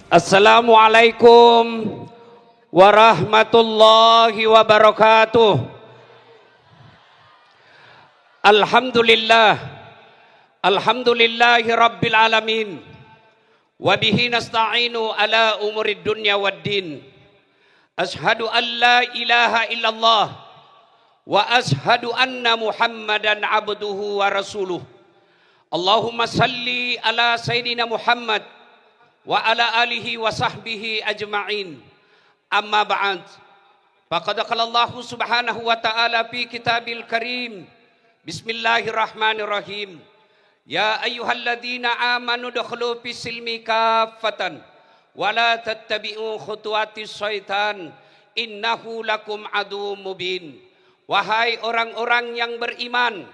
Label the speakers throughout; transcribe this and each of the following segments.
Speaker 1: Assalamualaikum warahmatullahi wabarakatuh. Alhamdulillahi rabbil alamin. Wabihi nasta'inu ala umurid dunya waddin. Ashhadu an la ilaha illallah wa ashhadu anna Muhammadan abduhu wa rasuluh. Allahumma salli ala Sayyidina Muhammad wa ala alihi wa sahbihi ajma'in. Amma ba'd. Faqad qala Allah subhanahu wa ta'ala fi kitabil karim. Bismillahirrahmanirrahim. Ya ayyuhalladzina amanu dukhulu fis silmi kaffatan wa la tattabi'u khutuwatis syaitan innahu lakum aduwwum mubin. Wahai orang-orang yang beriman,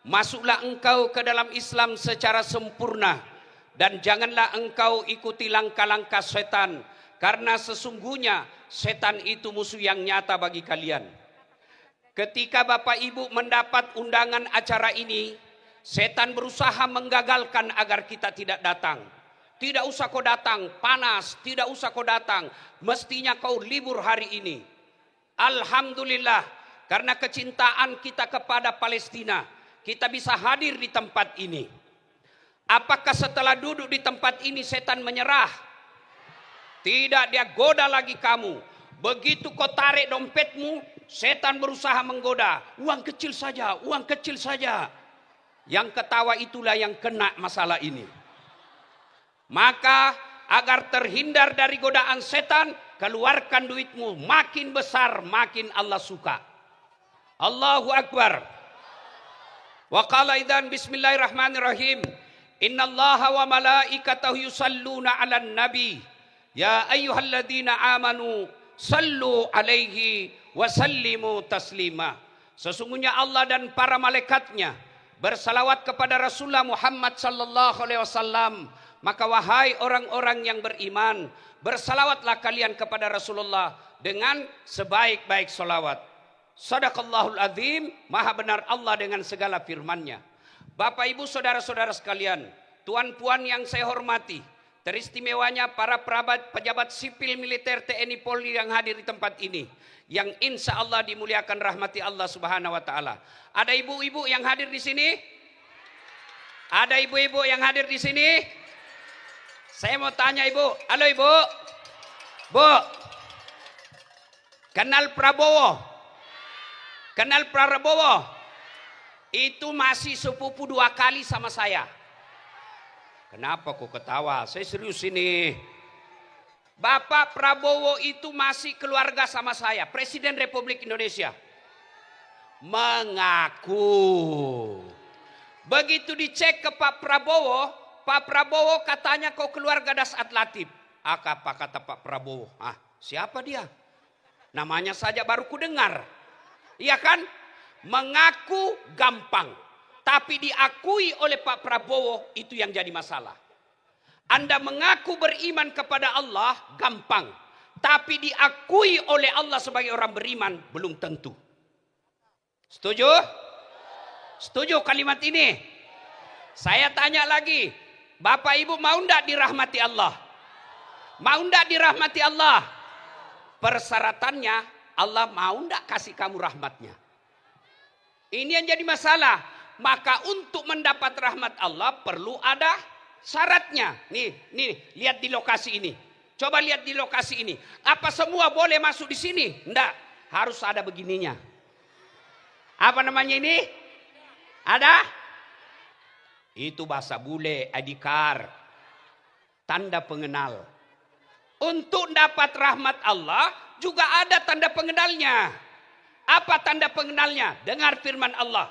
Speaker 1: masuklah engkau ke dalam Islam secara sempurna dan janganlah engkau ikuti langkah-langkah setan, karena sesungguhnya setan itu musuh yang nyata bagi kalian. Ketika Bapak Ibu mendapat undangan acara ini, setan berusaha menggagalkan agar kita tidak datang. Tidak usah kau datang, panas, tidak usah kau datang, mestinya kau libur hari ini. Alhamdulillah, karena kecintaan kita kepada Palestina, kita bisa hadir di tempat ini. Apakah setelah duduk di tempat ini setan menyerah? Tidak, dia goda lagi kamu. Begitu kau tarik dompetmu, setan berusaha menggoda. Uang kecil saja, uang kecil saja. Yang ketawa itulah yang kena masalah ini. Maka agar terhindar dari godaan setan, keluarkan duitmu. Makin besar, makin Allah suka. Allahu Akbar. Wa qala idzan bismillahirrahmanirrahim. Innallaha wa malaikatahu yusalluna 'alan nabi. Ya ayyuhalladzina amanu sallu 'alaihi wa sallimu taslima. Sesungguhnya Allah dan para malaikatnya bersalawat kepada Rasulullah Muhammad sallallahu alaihi wasallam. Maka wahai orang-orang yang beriman, bersalawatlah kalian kepada Rasulullah dengan sebaik-baik salawat. Shadaqallahul azim, maha benar Allah dengan segala firman-Nya. Bapak Ibu saudara-saudara sekalian, tuan puan yang saya hormati, teristimewanya para pejabat sipil militer TNI Polri yang hadir di tempat ini, yang insya Allah dimuliakan rahmati Allah subhanahu wa ta'ala. Ada ibu-ibu yang hadir di sini? Ada ibu-ibu yang hadir di sini? Saya mau tanya ibu, halo ibu, bu, kenal Prabowo? Kenal Prabowo? Itu masih sepupu 2 kali sama saya. Kenapa kok ketawa? Saya serius ini. Bapak Prabowo itu masih keluarga sama saya, Presiden Republik Indonesia. Mengaku. Begitu dicek ke Pak Prabowo katanya kau keluarga Dasat Latif. Apa kata Pak Prabowo? Siapa dia? Namanya saja baru ku dengar. Iya kan? Mengaku gampang, tapi diakui oleh Pak Prabowo itu yang jadi masalah. Anda mengaku beriman kepada Allah gampang, tapi diakui oleh Allah sebagai orang beriman belum tentu. Setuju? Setuju kalimat ini? Saya tanya lagi, Bapak Ibu mau ndak dirahmati Allah? Mau ndak dirahmati Allah? Persyaratannya Allah mau ndak kasih kamu rahmatnya? Ini yang jadi masalah. Maka untuk mendapat rahmat Allah perlu ada syaratnya. Nih, lihat di lokasi ini. Coba lihat di lokasi ini. Apa semua boleh masuk di sini? Enggak, harus ada begininya. Apa namanya ini? Ada? Itu bahasa bule, ID card. Tanda pengenal. Untuk dapat rahmat Allah juga ada tanda pengenalnya. Apa tanda pengenalnya? Dengar firman Allah.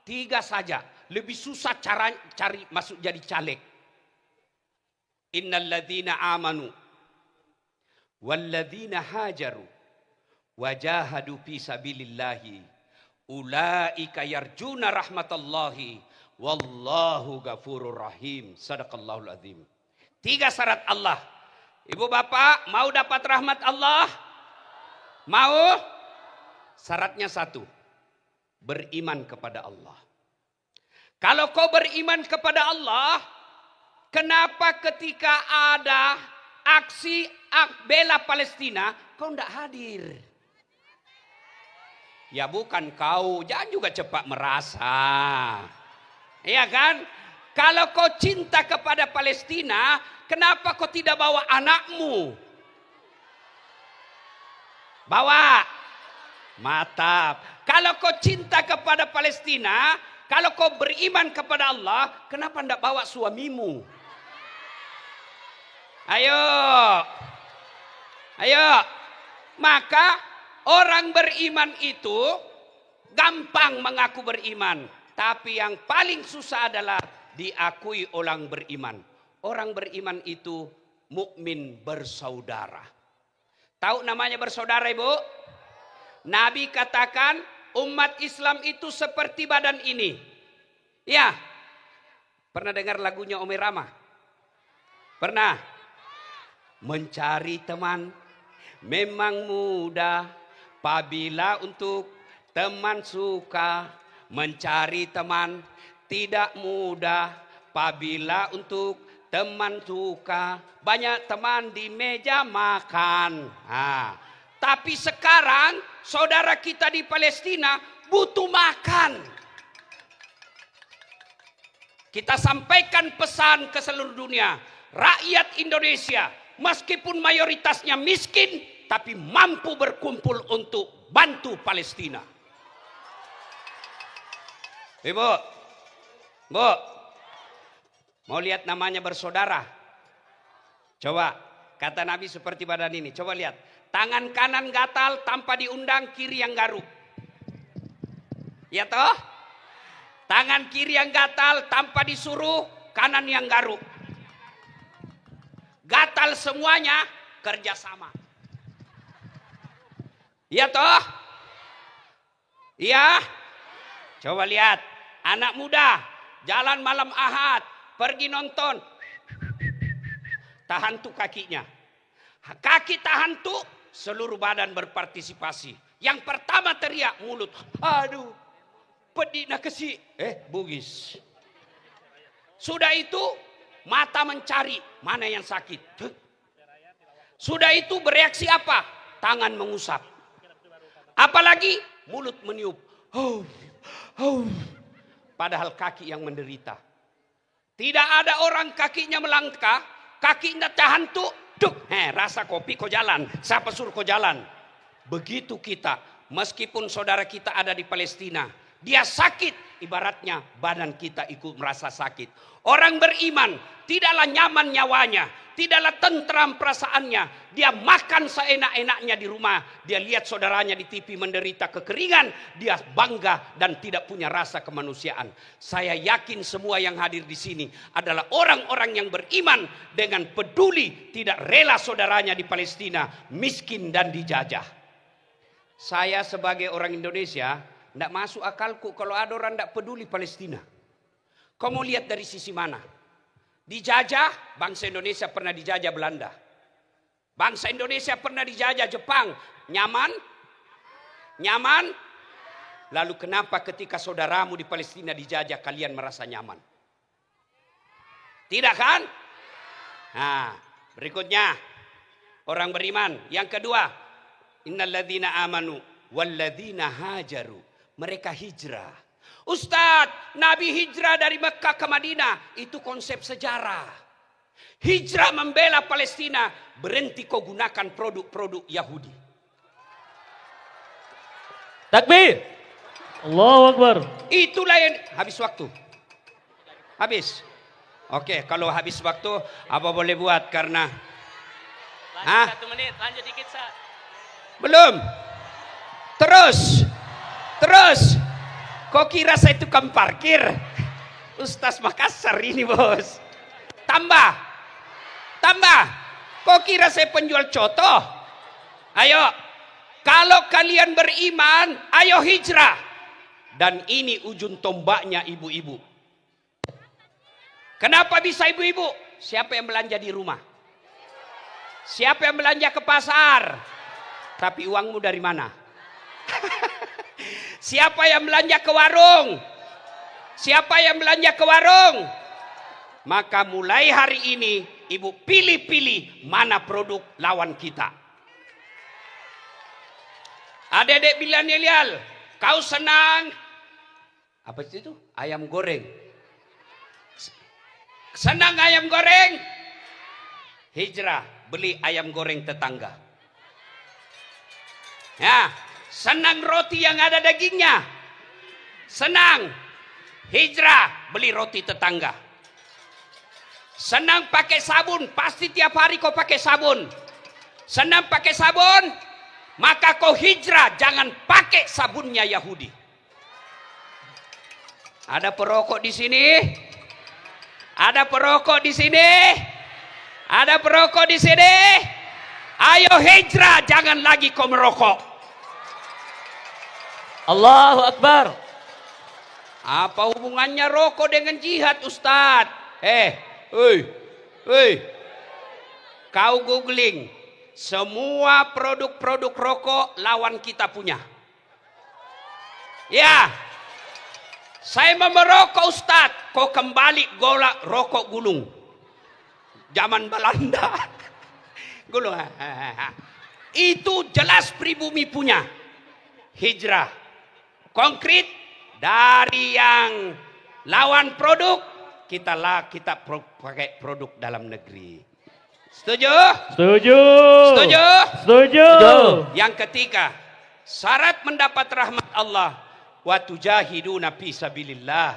Speaker 1: 3 saja. Lebih susah cara cari masuk jadi caleg. Innalladzina amanu walladzina hajaru wajahadu fi sabilillahi ulaika yarjuna rahmatallahi wallahu ghafurur rahim. Shadaqallahul azim. 3 syarat Allah. Ibu bapak mau dapat rahmat Allah? Mau? Syaratnya 1, beriman kepada Allah. Kalau kau beriman kepada Allah, kenapa ketika ada aksi bela Palestina, kau tidak hadir. Ya bukan kau, jangan juga cepat merasa. Iya kan? Kalau kau cinta kepada Palestina, kenapa kau tidak bawa anakmu? Bawa. Mantap. Kalau kau cinta kepada Palestina, kalau kau beriman kepada Allah, kenapa tidak bawa suamimu? Ayo. Ayo. Maka orang beriman itu gampang mengaku beriman. Tapi yang paling susah adalah diakui orang beriman. Orang beriman itu mukmin bersaudara. Tahu namanya bersaudara, Ibu? Nabi katakan umat Islam itu seperti badan ini. Ya. Pernah dengar lagunya Umi Rama? Pernah? Mencari teman memang mudah apabila untuk teman suka. Mencari teman tidak mudah apabila untuk teman suka. Banyak teman di meja makan. Tapi sekarang saudara kita di Palestina butuh makan. Kita sampaikan pesan ke seluruh dunia. Rakyat Indonesia meskipun mayoritasnya miskin, tapi mampu berkumpul untuk bantu Palestina. Ibu, Bu, mau lihat namanya bersaudara? Coba, kata Nabi seperti badan ini. Coba lihat, tangan kanan gatal tanpa diundang, kiri yang garuk. Ya toh? Tangan kiri yang gatal tanpa disuruh, kanan yang garuk. Gatal semuanya, kerjasama. Ya toh? Iya. Coba lihat, anak muda jalan malam Ahad, pergi nonton. Tahan tuh kakinya. Kaki tahan tuh, seluruh badan berpartisipasi. Yang pertama teriak mulut. Aduh, pedih nak kesi. Bugis. Sudah itu mata mencari mana yang sakit. Sudah itu bereaksi apa? Tangan mengusap. Apalagi mulut meniup. Padahal kaki yang menderita. Tidak ada orang kakinya melangkah, kakinya tahan tuh, rasa kopi kau jalan, siapa suruh kau jalan. Begitu kita, meskipun saudara kita ada di Palestina, dia sakit, ibaratnya badan kita ikut merasa sakit. Orang beriman tidaklah nyaman nyawanya, tidaklah tentram perasaannya. Dia makan seenak-enaknya di rumah, dia lihat saudaranya di TV menderita kekeringan, dia bangga dan tidak punya rasa kemanusiaan. Saya yakin semua yang hadir di sini adalah orang-orang yang beriman dengan peduli, tidak rela saudaranya di Palestina miskin dan dijajah. Saya sebagai orang Indonesia, tidak masuk akalku kalau ada orang tidak peduli Palestina. Kau mau lihat dari sisi mana? Dijajah, bangsa Indonesia pernah dijajah Belanda. Bangsa Indonesia pernah dijajah Jepang. Nyaman? Nyaman? Lalu kenapa ketika saudaramu di Palestina dijajah kalian merasa nyaman? Tidak kan? Nah, berikutnya orang beriman. Yang kedua, innalladzina amanu walladzina hajaru. Mereka hijrah. Ustadz, Nabi hijrah dari Mekah ke Madinah. Itu konsep sejarah. Hijrah membela Palestina. Berhenti kau gunakan produk-produk Yahudi.
Speaker 2: Takbir. Allahu Akbar.
Speaker 1: Itulah yang... Habis waktu. Habis. Oke, kalau habis waktu, apa boleh buat karena...
Speaker 2: Lanjut 1 menit, lanjut dikit, Sa.
Speaker 1: Belum. Terus. Kok kira saya tukang parkir? Ustaz Makassar ini, bos. Tambah. Kok kira saya penjual coto? Ayo. Kalau kalian beriman, ayo hijrah. Dan ini ujung tombaknya ibu-ibu. Kenapa bisa ibu-ibu? Siapa yang belanja di rumah? Siapa yang belanja ke pasar? Tapi uangmu dari mana? Siapa yang belanja ke warung? Siapa yang belanja ke warung? Maka mulai hari ini ibu pilih-pilih mana produk lawan kita. Adik-adik milenial, kau senang apa itu? Ayam goreng. Senang ayam goreng? Hijrah, beli ayam goreng tetangga. Ya, senang roti yang ada dagingnya? Senang. Hijrah, beli roti tetangga. Senang pakai sabun, pasti tiap hari kau pakai sabun. Senang pakai sabun, maka kau hijrah, jangan pakai sabunnya Yahudi. Ada perokok di sini? Ada perokok di sini? Ada perokok di sini? Ayo hijrah, jangan lagi kau merokok.
Speaker 2: Allahu Akbar.
Speaker 1: Apa hubungannya rokok dengan jihad, Ustadz? Kau googling semua produk-produk rokok lawan kita punya. Ya, saya mau merokok, Ustadz. Kau kembali golak rokok gulung. Zaman Belanda. Gulung. Itu jelas pribumi punya. Hijrah. Konkret dari yang lawan produk, kita pakai produk dalam negeri. Setuju?
Speaker 2: Setuju.
Speaker 1: Setuju?
Speaker 2: Setuju.
Speaker 1: Yang ketiga, syarat mendapat rahmat Allah, wa tujahiduna fi sabilillah.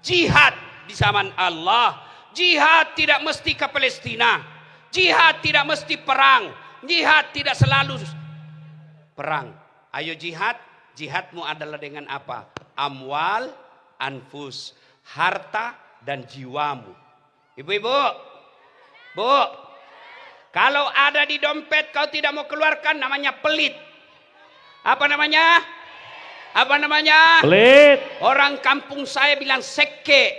Speaker 1: Jihad di zaman Allah. Jihad tidak mesti ke Palestina. Jihad tidak mesti perang. Jihad tidak selalu perang. Ayo jihad. Jihadmu adalah dengan apa? Amwal, anfus, harta dan jiwamu. Ibu-ibu, bu, kalau ada di dompet kau tidak mau keluarkan, namanya pelit. Apa namanya? Apa namanya?
Speaker 2: Pelit.
Speaker 1: Orang kampung saya bilang seke,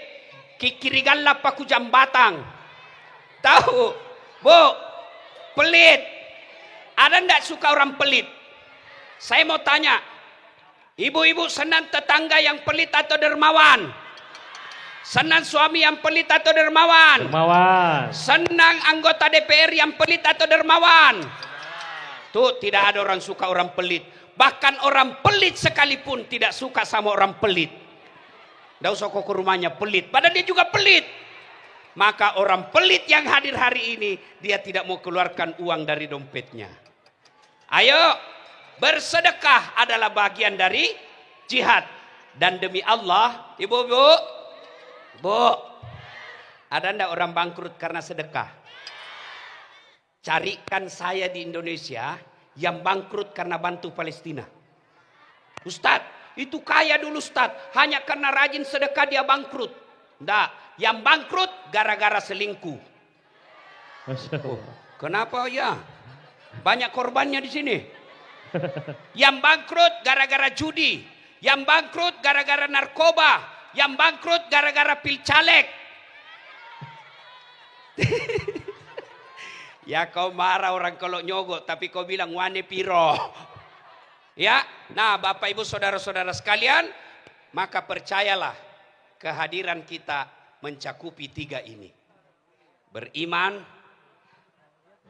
Speaker 1: kikirigala paku jambatang. Tahu? Bu, pelit. Ada ndak suka orang pelit? Saya mau tanya, ibu-ibu senang tetangga yang pelit atau dermawan? Senang suami yang pelit atau dermawan?
Speaker 2: Dermawan.
Speaker 1: Senang anggota DPR yang pelit atau dermawan? Tuh, tidak ada orang suka orang pelit. Bahkan orang pelit sekalipun tidak suka sama orang pelit. Nggak usah kau ke rumahnya pelit, padahal dia juga pelit. Maka orang pelit yang hadir hari ini, dia tidak mau keluarkan uang dari dompetnya. Ayo, bersedekah adalah bagian dari jihad. Dan demi Allah, ibu-ibu, bu, ada ndak orang bangkrut karena sedekah? Carikan saya di Indonesia yang bangkrut karena bantu Palestina. Ustadz, itu kaya dulu Ustadz, hanya karena rajin sedekah dia bangkrut. Ndak, yang bangkrut gara-gara selingkuh. Oh, kenapa ya? Banyak korbannya di sini. Yang bangkrut gara-gara judi, yang bangkrut gara-gara narkoba, yang bangkrut gara-gara pil caleg. Ya kau marah orang kalau nyogok, tapi kau bilang wane piro. Ya, nah Bapak Ibu saudara-saudara sekalian, maka percayalah kehadiran kita mencakupi tiga ini. Beriman,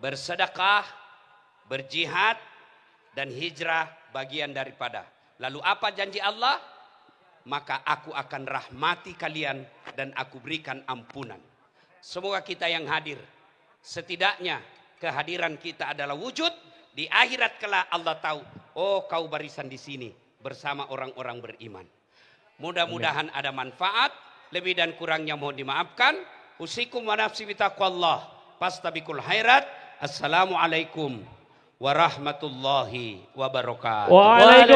Speaker 1: bersedekah, berjihad, dan hijrah bagian daripada. Lalu apa janji Allah? Maka aku akan rahmati kalian dan aku berikan ampunan. Semoga kita yang hadir, setidaknya kehadiran kita adalah wujud. Di akhirat kelak Allah tahu, oh kau barisan di sini bersama orang-orang beriman. Mudah-mudahan ada manfaat. Lebih dan kurangnya mohon dimaafkan. Usikum wa nafsi bitaqwallah. Fastabikul khairat. Assalamualaikum warahmatullahi wabarakatuh.
Speaker 2: Waalaikumsalam.